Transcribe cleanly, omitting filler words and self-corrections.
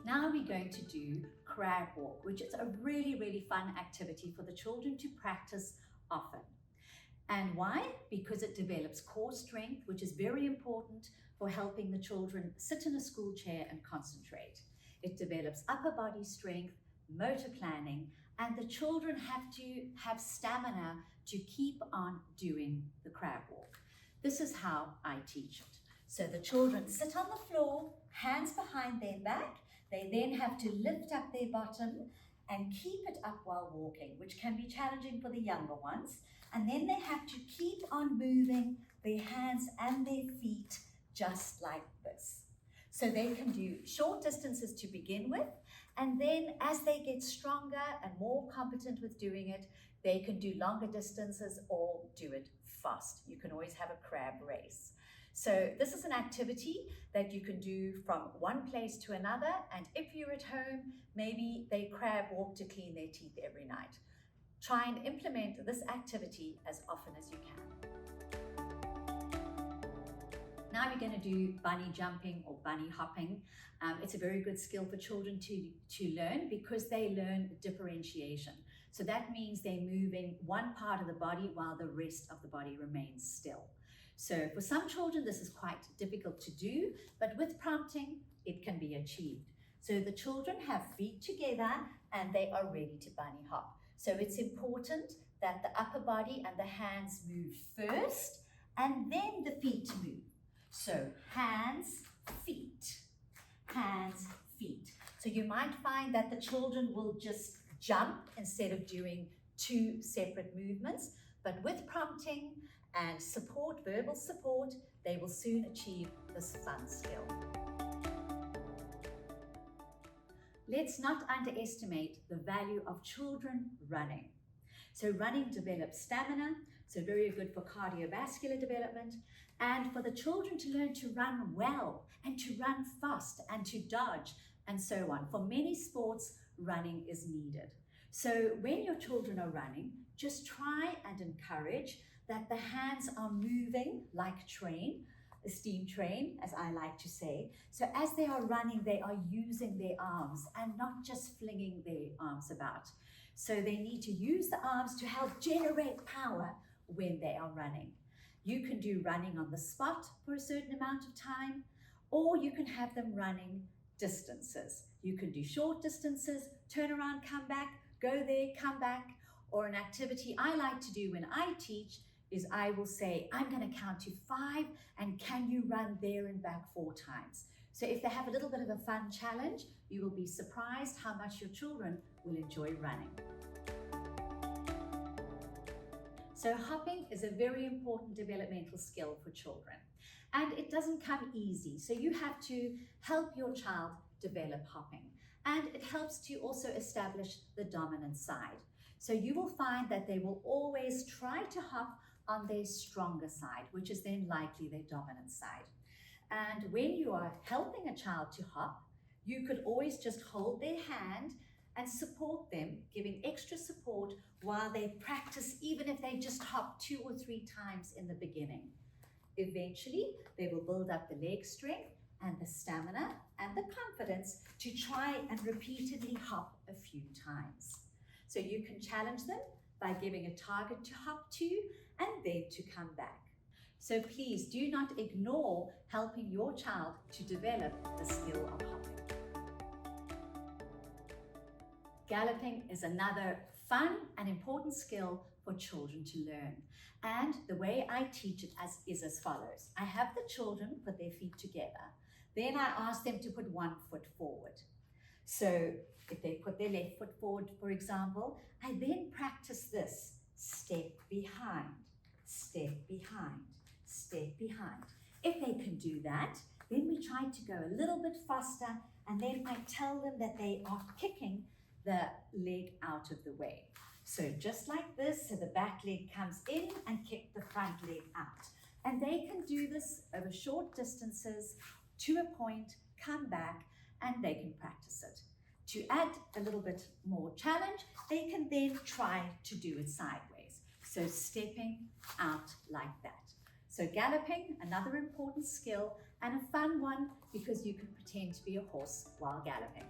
Now we're going to do crab walk, which is a really fun activity for the children to practice often. And why? Because it develops core strength, which is very important for helping the children sit in a school chair and concentrate. It develops upper body strength, motor planning, and the children have to have stamina to keep on doing the crab walk. This is how I teach it. So the children sit on the floor, hands behind their back. They then have to lift up their bottom and keep it up while walking, which can be challenging for the younger ones. And then they have to keep on moving their hands and their feet just like this. So they can do short distances to begin with, and then as they get stronger and more competent with doing it, they can do longer distances or do it fast. You can always have a crab race. So this is an activity that you can do from one place to another, and if you're at home, maybe they crab walk to clean their teeth every night. Try and implement this activity as often as you can. Now we're going to do bunny jumping or bunny hopping. It's a very good skill for children to learn because they learn differentiation. So that means they're moving one part of the body while the rest of the body remains still. So for some children, this is quite difficult to do, but with prompting, it can be achieved. So the children have feet together and they are ready to bunny hop. So it's important that the upper body and the hands move first and then the feet move. So hands, feet, hands, feet. So you might find that the children will just jump instead of doing two separate movements, but with prompting and support, verbal support, they will soon achieve this fun skill. Let's not underestimate the value of children running. So running develops stamina, so very good for cardiovascular development, and for the children to learn to run well and to run fast and to dodge and so on. For many sports, running is needed. So when your children are running, just try and encourage that the hands are moving like a steam train, as I like to say. So as they are running, they are using their arms and not just flinging their arms about. So they need to use the arms to help generate power when they are running. You can do running on the spot for a certain amount of time, or you can have them running distances. You can do short distances, turn around, come back, go there, come back. Or an activity I like to do when I teach is I will say, I'm going to count to 5 and can you run there and back 4 times? So if they have a little bit of a fun challenge, you will be surprised how much your children will enjoy running. So hopping is a very important developmental skill for children, and it doesn't come easy. So you have to help your child develop hopping, and it helps to also establish the dominant side. So you will find that they will always try to hop on their stronger side, which is then likely their dominant side. And when you are helping a child to hop, you could always just hold their hand and support them, giving extra support while they practice, even if they just hop 2 or 3 times in the beginning. Eventually, they will build up the leg strength and the stamina and the confidence to try and repeatedly hop a few times. So you can challenge them by giving a target to hop to and then to come back. So please do not ignore helping your child to develop the skill of hopping. Galloping is another fun and important skill for children to learn. And the way I teach it is as follows. I have the children put their feet together. Then I ask them to put one foot forward. So if they put their left foot forward, for example, I then practice this. Step behind, step behind, step behind. If they can do that, then we try to go a little bit faster, and then I tell them that they are kicking the leg out of the way. So just like this, so the back leg comes in and kick the front leg out. And they can do this over short distances to a point, come back, and they can practice it. To add a little bit more challenge, they can then try to do it sideways. So stepping out like that. So galloping, another important skill, and a fun one because you can pretend to be a horse while galloping.